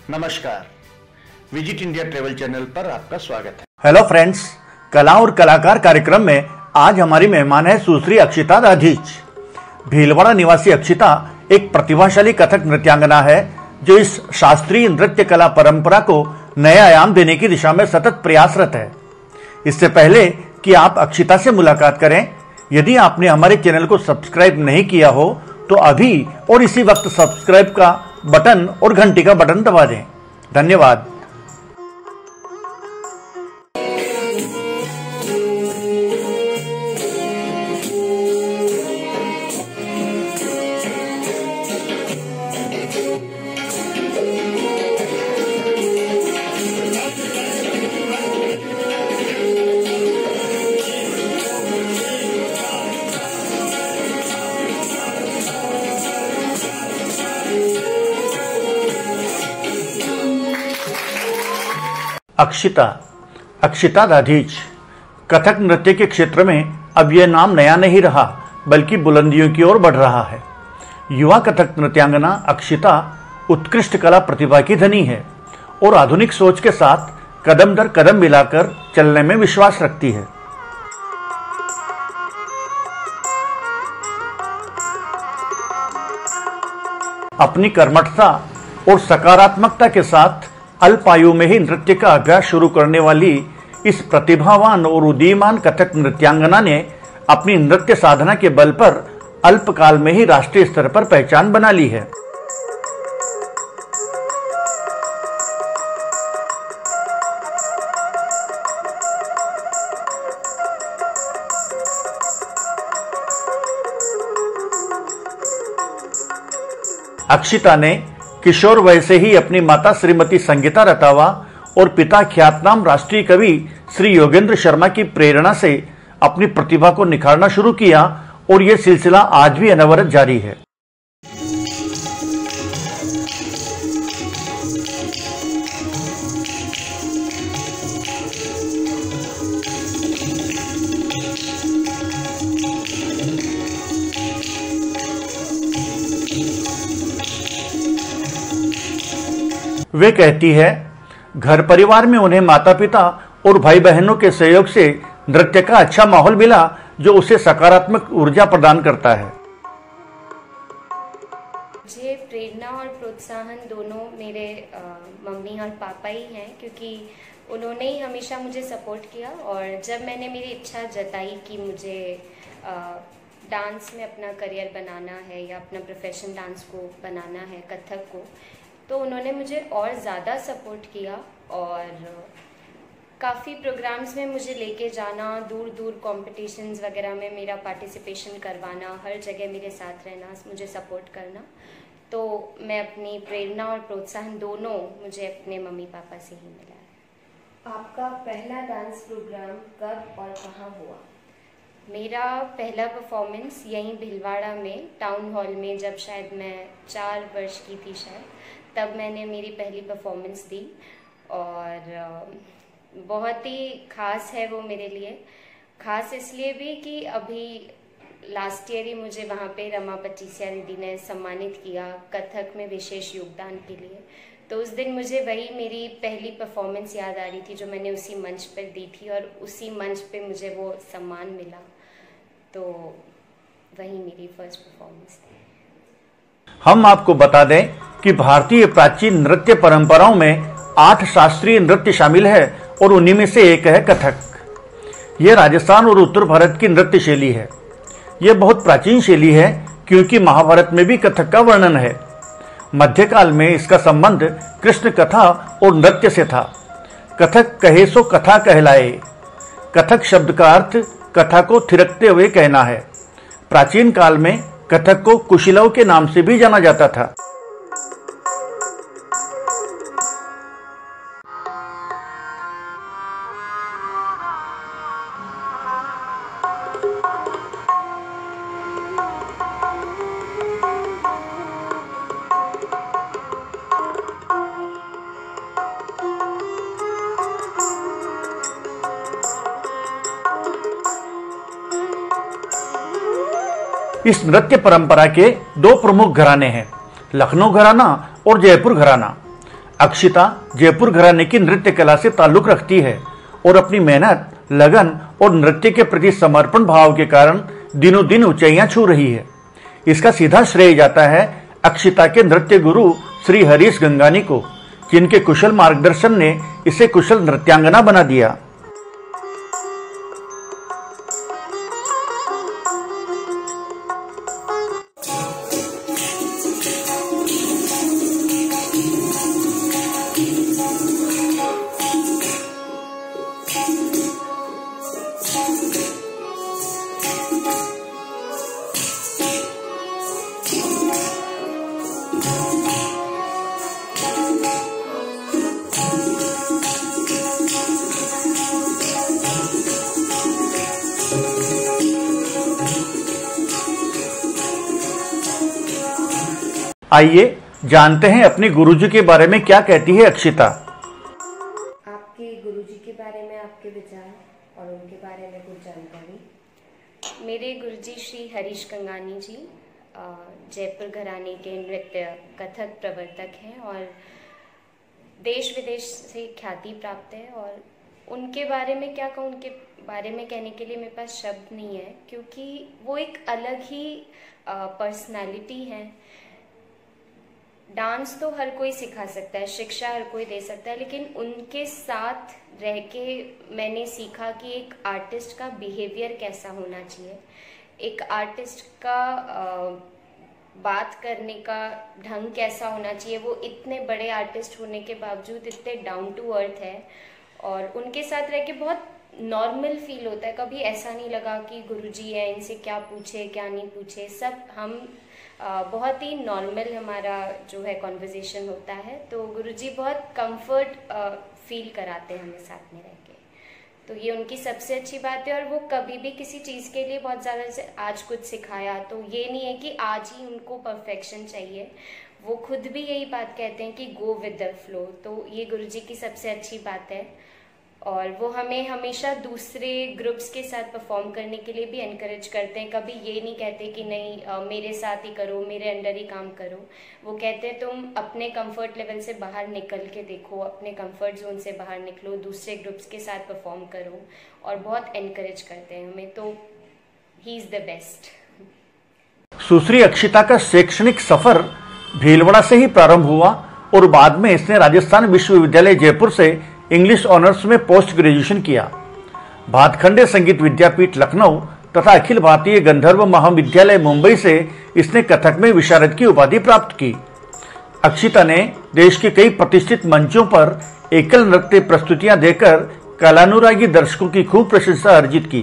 नमस्कार, visit India travel channel पर आपका स्वागत है। हेलो फ्रेंड्स, कला और कलाकार कार्यक्रम में आज हमारी मेहमान है सुश्री अक्षिता दाधीच। भीलवाड़ा निवासी अक्षिता एक प्रतिभाशाली कथक नृत्यांगना है जो इस शास्त्रीय नृत्य कला परंपरा को नए आयाम देने की दिशा में सतत प्रयासरत है। इससे पहले कि आप अक्षिता से मुलाकात करें, यदि आपने हमारे चैनल को सब्सक्राइब नहीं किया हो तो अभी और इसी वक्त सब्सक्राइब का बटन और घंटी का बटन दबा दें। धन्यवाद। अक्षिता दाधीच कथक नृत्य के क्षेत्र में अब यह नाम नया नहीं रहा, बल्कि बुलंदियों की ओर बढ़ रहा है। युवा कथक नृत्यांगना अक्षिता उत्कृष्ट कला प्रतिभा की धनी है और आधुनिक सोच के साथ कदम दर कदम मिलाकर चलने में विश्वास रखती है। अपनी कर्मठता और सकारात्मकता के साथ अल्प आयु में ही नृत्य का अभ्यास शुरू करने वाली इस प्रतिभावान और उदीयमान कथक नृत्यांगना ने अपनी नृत्य साधना के बल पर अल्पकाल में ही राष्ट्रीय स्तर पर पहचान बना ली है। अक्षिता ने किशोर वय से ही अपनी माता श्रीमती संगीता रतावा और पिता ख्यातनाम राष्ट्रीय कवि श्री योगेंद्र शर्मा की प्रेरणा से अपनी प्रतिभा को निखारना शुरू किया और यह सिलसिला आज भी अनवरत जारी है। वे कहती है, घर परिवार में उन्हें माता पिता और भाई बहनों के सहयोग से नृत्य का अच्छा माहौल मिला जो उसे सकारात्मक ऊर्जा प्रदान करता है। मुझे प्रेरणा और प्रोत्साहन दोनों मेरे मम्मी और पापा ही हैं, क्योंकि उन्होंने ही हमेशा मुझे सपोर्ट किया। और जब मैंने मेरी इच्छा जताई कि मुझे डांस में अपना करियर बनाना है या अपना प्रोफेशन डांस को बनाना है, कथक को, तो उन्होंने मुझे और ज़्यादा सपोर्ट किया और काफ़ी प्रोग्राम्स में मुझे लेके जाना, दूर दूर कॉम्पिटिशन्स वगैरह में मेरा पार्टिसिपेशन करवाना, हर जगह मेरे साथ रहना, मुझे सपोर्ट करना। तो मैं अपनी प्रेरणा और प्रोत्साहन दोनों मुझे अपने मम्मी पापा से ही मिला है। आपका पहला डांस प्रोग्राम कब और कहाँ हुआ? मेरा पहला परफॉर्मेंस यहीं भीलवाड़ा में टाउन हॉल में, जब शायद मैं 4 वर्ष की थी शायद, तब मैंने मेरी पहली परफॉर्मेंस दी और बहुत ही ख़ास है वो मेरे लिए। ख़ास इसलिए भी कि अभी लास्ट ईयर ही मुझे वहाँ पे रमा पचीसिया दीदी ने सम्मानित किया कथक में विशेष योगदान के लिए। तो उस दिन मुझे वही मेरी पहली परफॉर्मेंस याद आ रही थी जो मैंने उसी मंच पर दी थी और उसी मंच पे मुझे वो सम्मान मिला। तो वही मेरी फर्स्ट परफॉर्मेंस थी। हम आपको बता दें कि भारतीय प्राचीन नृत्य परंपराओं में 8 शास्त्रीय नृत्य शामिल है और उन्हीं में से एक है कथक। यह राजस्थान और उत्तर भारत की नृत्य शैली है। यह बहुत प्राचीन शैली है क्योंकि महाभारत में भी कथक का वर्णन है। मध्यकाल में इसका संबंध कृष्ण कथा और नृत्य से था। कथक कहे सो कथा कहलाए। कथक शब्द का अर्थ कथा को थिरकते हुए कहना है। प्राचीन काल में कथक को कुशिलव के नाम से भी जाना जाता था। इस नृत्य परंपरा के 2 प्रमुख घराने हैं, लखनऊ घराना और जयपुर घराना। अक्षिता जयपुर घराने की नृत्य कला से ताल्लुक रखती है और अपनी मेहनत, लगन और नृत्य के प्रति समर्पण भाव के कारण दिनों दिन ऊंचाइयां छू रही है। इसका सीधा श्रेय जाता है अक्षिता के नृत्य गुरु श्री हरीश गंगानी को, जिनके कुशल मार्गदर्शन ने इसे कुशल नृत्यांगना बना दिया। आइए जानते हैं अपने गुरुजी के बारे में क्या कहती है अक्षिता। आपके गुरुजी के बारे में आपके विचार और उनके बारे में कुछ जानकारी। मेरे गुरुजी श्री हरीश गंगानी जी जयपुर घराने के नृत्य कथक प्रवर्तक हैं और देश विदेश से ख्याति प्राप्त है। और उनके बारे में क्या कहूँ, उनके बारे में कहने के लिए मेरे पास शब्द नहीं है, क्योंकि वो एक अलग ही पर्सनालिटी है। डांस तो हर कोई सिखा सकता है, शिक्षा हर कोई दे सकता है, लेकिन उनके साथ रह के मैंने सीखा कि एक आर्टिस्ट का बिहेवियर कैसा होना चाहिए, एक आर्टिस्ट का बात करने का ढंग कैसा होना चाहिए। वो इतने बड़े आर्टिस्ट होने के बावजूद इतने डाउन टू अर्थ है और उनके साथ रह के बहुत नॉर्मल फील होता है। कभी ऐसा नहीं लगा कि गुरुजी है, इनसे क्या पूछे क्या नहीं पूछे। सब हम बहुत ही नॉर्मल हमारा जो है कॉन्वर्जेशन होता है। तो गुरुजी बहुत कंफर्ट फील कराते हैं हमें साथ में रह के। तो ये उनकी सबसे अच्छी बात है। और वो कभी भी किसी चीज़ के लिए बहुत ज़्यादा से आज कुछ सिखाया तो ये नहीं है कि आज ही उनको परफेक्शन चाहिए। वो खुद भी यही बात कहते हैं कि गो विद द फ्लो। तो ये गुरुजी की सबसे अच्छी बात है। और वो हमें हमेशा दूसरे ग्रुप्स के साथ परफॉर्म करने के लिए भी एनकरेज करते हैं। कभी ये नहीं कहते कि नहीं मेरे साथ ही करो, मेरे अंडर ही काम करो। वो कहते हैं तुम अपने कंफर्ट लेवल से बाहर निकल के देखो, अपने कंफर्ट जोन से बाहर निकलो, दूसरे ग्रुप्स के साथ परफॉर्म करो। और बहुत एनकरेज करते हैं हमें। तो ही इज़ द बेस्ट। सुश्री अक्षिता का शैक्षणिक सफर भीलवाड़ा से ही प्रारंभ हुआ और बाद में इसने राजस्थान विश्वविद्यालय जयपुर से इंग्लिश ऑनर्स में पोस्ट ग्रेजुएशन किया। भातखंडे संगीत विद्यापीठ लखनऊ तथा अखिल भारतीय गंधर्व महाविद्यालय मुंबई से इसने कथक में विशारद की उपाधि प्राप्त की। अक्षिता ने देश के कई प्रतिष्ठित मंचों पर एकल नृत्य प्रस्तुतियां देकर कलानुरागी दर्शकों की खूब प्रशंसा अर्जित की।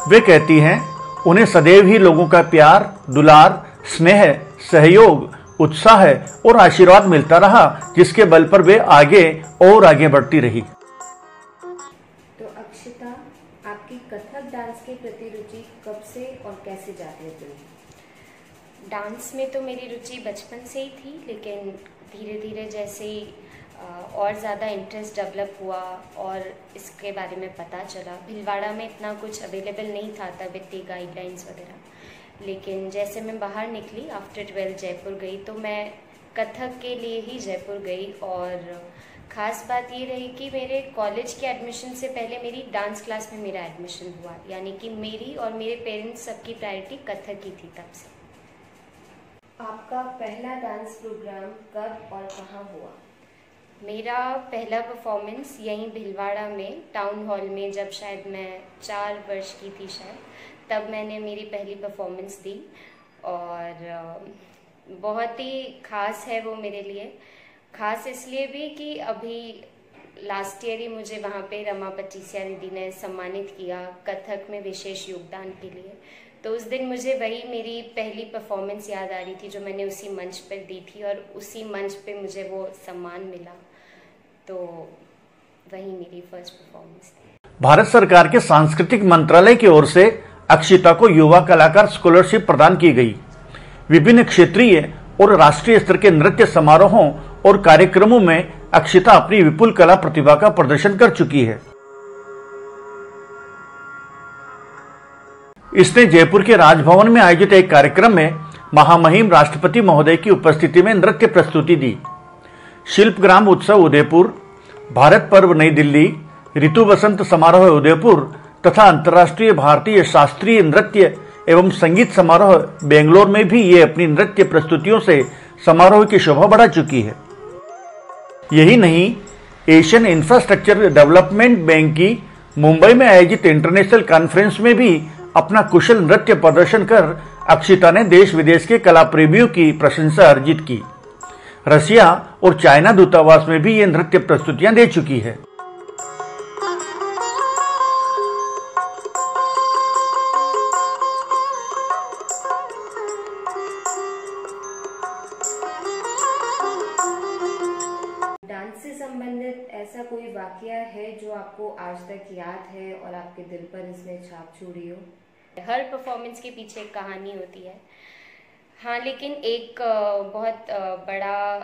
वे कहती हैं उन्हें सदैव ही लोगों का प्यार, दुलार, स्नेह, सहयोग, उत्साह और आशीर्वाद मिलता रहा, जिसके बल पर वे आगे और आगे बढ़ती रही। तो अक्षिता, आपकी कथक डांस के प्रति रुचि कब से और कैसे जाती है? डांस में तो मेरी रुचि बचपन से ही थी, लेकिन धीरे धीरे जैसे ही और ज़्यादा इंटरेस्ट डेवलप हुआ और इसके बारे में पता चला। भीलवाड़ा में इतना कुछ अवेलेबल नहीं था तब, इतनी गाइडलाइंस वगैरह। लेकिन जैसे मैं बाहर निकली, आफ्टर 12 जयपुर गई, तो मैं कथक के लिए ही जयपुर गई। और ख़ास बात ये रही कि मेरे कॉलेज के एडमिशन से पहले मेरी डांस क्लास में मेरा एडमिशन हुआ, यानी कि मेरी और मेरे पेरेंट्स सबकी प्रायोरिटी कथक ही थी तब से। आपका पहला डांस प्रोग्राम कब और कहाँ हुआ? मेरा पहला परफॉर्मेंस यहीं भीलवाड़ा में टाउन हॉल में, जब शायद मैं 4 वर्ष की थी शायद, तब मैंने मेरी पहली परफॉर्मेंस दी। और बहुत ही ख़ास है वो मेरे लिए। ख़ास इसलिए भी कि अभी लास्ट ईयर ही मुझे वहाँ पे रमा पचीसिया दीदी ने सम्मानित किया कथक में विशेष योगदान के लिए। तो उस दिन मुझे वही मेरी पहली परफॉर्मेंस याद आ रही थी जो मैंने उसी मंच पर दी थी, और उसी मंच पे मुझे वो सम्मान मिला। तो वही मेरी फर्स्ट परफॉर्मेंस थी। भारत सरकार के सांस्कृतिक मंत्रालय की ओर से अक्षिता को युवा कलाकार स्कॉलरशिप प्रदान की गई। विभिन्न क्षेत्रीय और राष्ट्रीय स्तर के नृत्य समारोहों और कार्यक्रमों में अक्षिता अपनी विपुल कला प्रतिभा का प्रदर्शन कर चुकी है। इसने जयपुर के राजभवन में आयोजित एक कार्यक्रम में महामहिम राष्ट्रपति महोदय की उपस्थिति में नृत्य प्रस्तुति दी। शिल्पग्राम उत्सव उदयपुर, भारत पर्व नई दिल्ली, ऋतु वसंत समारोह उदयपुर तथा अंतर्राष्ट्रीय भारतीय शास्त्रीय नृत्य एवं संगीत समारोह बेंगलोर में भी ये अपनी नृत्य प्रस्तुतियों से समारोह की शोभा बढ़ा चुकी है। यही नहीं, एशियन इंफ्रास्ट्रक्चर डेवलपमेंट बैंक की मुंबई में आयोजित इंटरनेशनल कॉन्फ्रेंस में भी अपना कुशल नृत्य प्रदर्शन कर अक्षिता ने देश विदेश के कला प्रेमियों की प्रशंसा अर्जित की। रसिया और चाइना दूतावास में भी ये नृत्य प्रस्तुतियां दे चुकी है। डांस से संबंधित ऐसा कोई वाकया है जो आपको आज तक याद है और आपके दिल पर इसने छाप छोड़ी हो? हर परफॉर्मेंस के पीछे एक कहानी होती है। हाँ, लेकिन एक बहुत बड़ा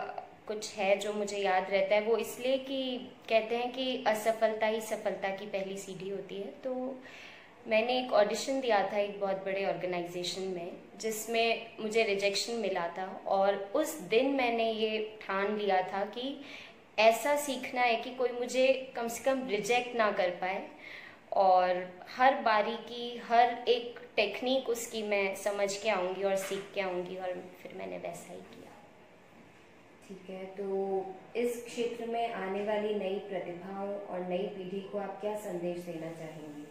कुछ है जो मुझे याद रहता है। वो इसलिए कि कहते हैं कि असफलता ही सफलता की पहली सीढ़ी होती है। तो मैंने एक ऑडिशन दिया था एक बहुत बड़े ऑर्गेनाइजेशन में, जिसमें मुझे रिजेक्शन मिला था। और उस दिन मैंने ये ठान लिया था कि ऐसा सीखना है कि कोई मुझे कम से कम रिजेक्ट ना कर पाए, और हर बारीकी, हर एक टेक्निक उसकी मैं समझ के आऊँगी और सीख के आऊँगी। और फिर मैंने वैसा ही किया। ठीक है, तो इस क्षेत्र में आने वाली नई प्रतिभाओं और नई पीढ़ी को आप क्या संदेश देना चाहेंगी?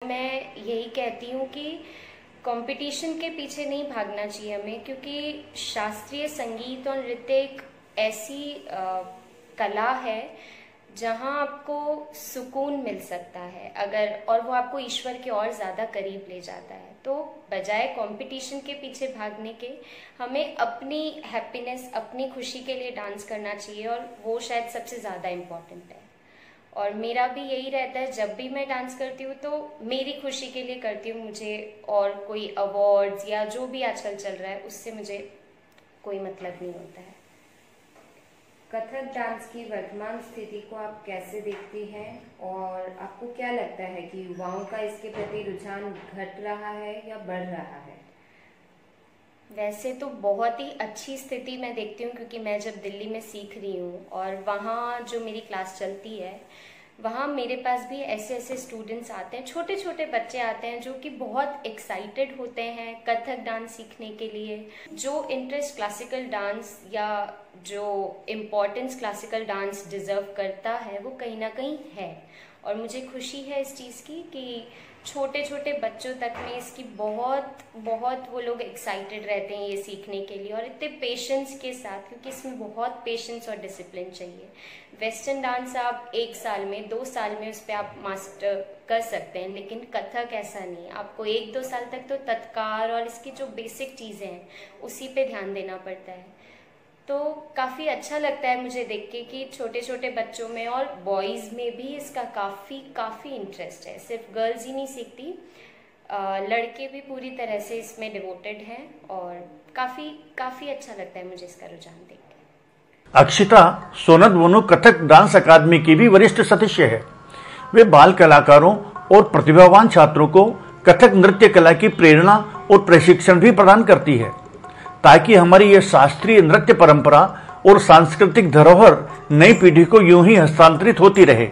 मैं यही कहती हूँ कि कंपटीशन के पीछे नहीं भागना चाहिए हमें, क्योंकि शास्त्रीय संगीत और नृत्य एक ऐसी कला है जहाँ आपको सुकून मिल सकता है अगर, और वो आपको ईश्वर के और ज़्यादा करीब ले जाता है। तो बजाय कंपटीशन के पीछे भागने के हमें अपनी हैप्पीनेस, अपनी खुशी के लिए डांस करना चाहिए, और वो शायद सबसे ज़्यादा इम्पोर्टेंट है। और मेरा भी यही रहता है, जब भी मैं डांस करती हूँ तो मेरी खुशी के लिए करती हूँ। मुझे और कोई अवार्ड्स या जो भी आजकल चल रहा है उससे मुझे कोई मतलब नहीं होता है। कथक डांस की वर्तमान स्थिति को आप कैसे देखती हैं, और आपको क्या लगता है कि युवाओं का इसके प्रति रुझान घट रहा है या बढ़ रहा है? वैसे तो बहुत ही अच्छी स्थिति मैं देखती हूँ, क्योंकि मैं जब दिल्ली में सीख रही हूँ और वहाँ जो मेरी क्लास चलती है, वहाँ मेरे पास भी ऐसे ऐसे स्टूडेंट्स आते हैं, छोटे छोटे बच्चे आते हैं जो कि बहुत एक्साइटेड होते हैं कथक डांस सीखने के लिए। जो इंटरेस्ट क्लासिकल डांस या जो इम्पोर्टेंस क्लासिकल डांस डिजर्व करता है वो कहीं ना कहीं है। और मुझे खुशी है इस चीज़ की कि छोटे छोटे बच्चों तक में इसकी बहुत बहुत वो लोग एक्साइटेड रहते हैं ये सीखने के लिए, और इतने पेशेंस के साथ, क्योंकि इसमें बहुत पेशेंस और डिसिप्लिन चाहिए। वेस्टर्न डांस आप 1 साल में, 2 साल में उस पर आप मास्टर कर सकते हैं, लेकिन कथक ऐसा नहीं है। आपको 1-2 साल तक तो तत्कार और इसकी जो बेसिक चीज़ें हैं उसी पे ध्यान देना पड़ता है। तो काफ़ी अच्छा लगता है मुझे देख के कि छोटे छोटे बच्चों में और बॉयज़ में भी इसका काफ़ी इंटरेस्ट है। सिर्फ गर्ल्स ही नहीं सीखती, लड़के भी पूरी तरह से इसमें डिवोटेड हैं, और काफ़ी अच्छा लगता है मुझे इसका रुझान देख के। अक्षिता सोनद वनु कथक डांस अकादमी की भी वरिष्ठ सदस्य है। वे बाल कलाकारों और प्रतिभावान छात्रों को कथक नृत्य कला की प्रेरणा और प्रशिक्षण भी प्रदान करती है, ताकि हमारी यह शास्त्रीय नृत्य परंपरा और सांस्कृतिक धरोहर नई पीढ़ी को यूं ही हस्तांतरित होती रहे।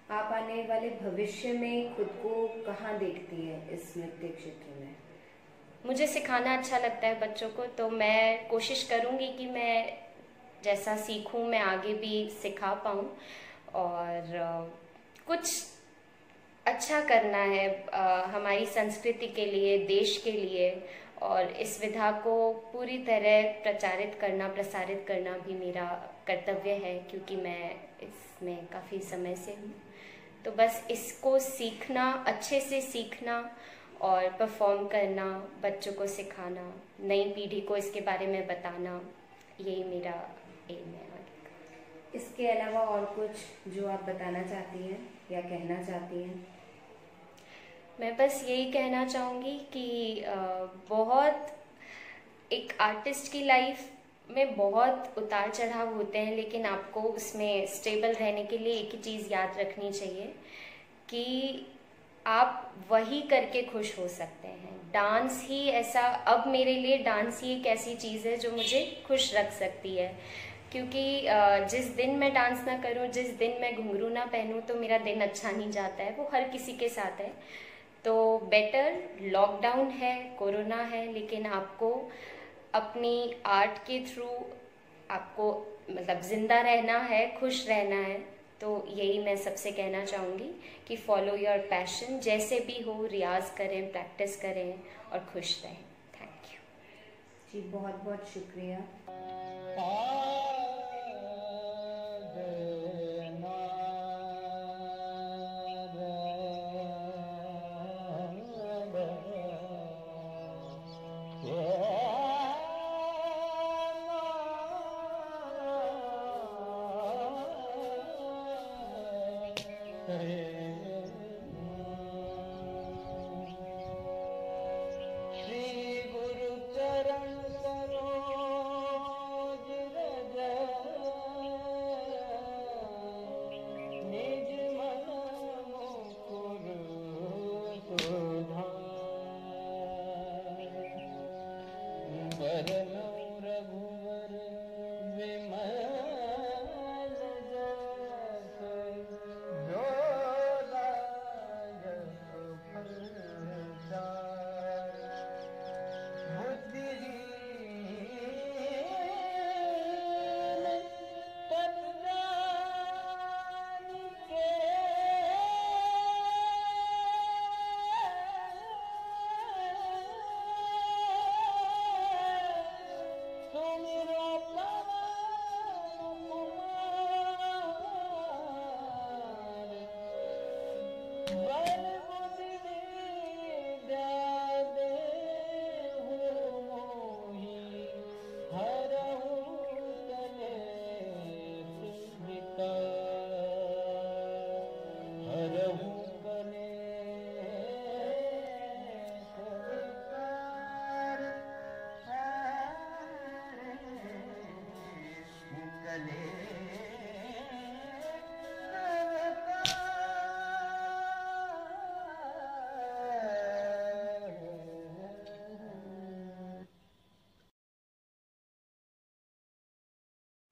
आप आने वाले भविष्य में खुद को कहाँ देखती हैं इस नृत्य क्षेत्र में? मुझे सिखाना अच्छा लगता है बच्चों को, तो मैं कोशिश करूँगी कि मैं जैसा सीखूं मैं आगे भी सिखा पाऊँ, और कुछ अच्छा करना है हमारी संस्कृति के लिए, देश के लिए, और इस विधा को पूरी तरह प्रसारित करना भी मेरा कर्तव्य है, क्योंकि मैं इसमें काफ़ी समय से हूँ। तो बस इसको सीखना, अच्छे से सीखना और परफॉर्म करना, बच्चों को सिखाना, नई पीढ़ी को इसके बारे में बताना, यही मेरा एम है। इसके अलावा और कुछ जो आप बताना चाहती हैं या कहना चाहती हैं? मैं बस यही कहना चाहूँगी कि बहुत एक आर्टिस्ट की लाइफ में बहुत उतार चढ़ाव होते हैं, लेकिन आपको उसमें स्टेबल रहने के लिए एक ही चीज़ याद रखनी चाहिए कि आप वही करके खुश हो सकते हैं। डांस ही ऐसा, अब मेरे लिए डांस ही एक ऐसी चीज़ है जो मुझे खुश रख सकती है, क्योंकि जिस दिन मैं डांस ना करूं, जिस दिन मैं घुंघरू ना पहनूं, तो मेरा दिन अच्छा नहीं जाता है। वो हर किसी के साथ है। तो बेटर, लॉकडाउन है, कोरोना है, लेकिन आपको अपनी आर्ट के थ्रू आपको मतलब जिंदा रहना है, खुश रहना है। तो यही मैं सबसे कहना चाहूँगी कि फॉलो योर पैशन, जैसे भी हो, रियाज करें, प्रैक्टिस करें और खुश रहें। थैंक यू जी, बहुत बहुत शुक्रिया।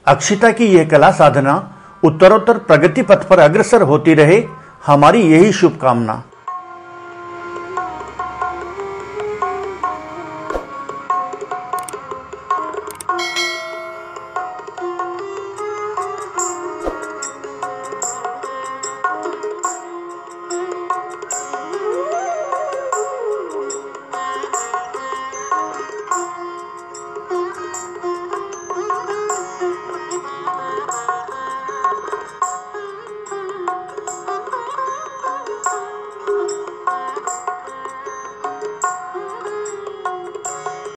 अक्षिता की यह कला साधना उत्तरोत्तर प्रगति पथ पर अग्रसर होती रहे, हमारी यही शुभकामना।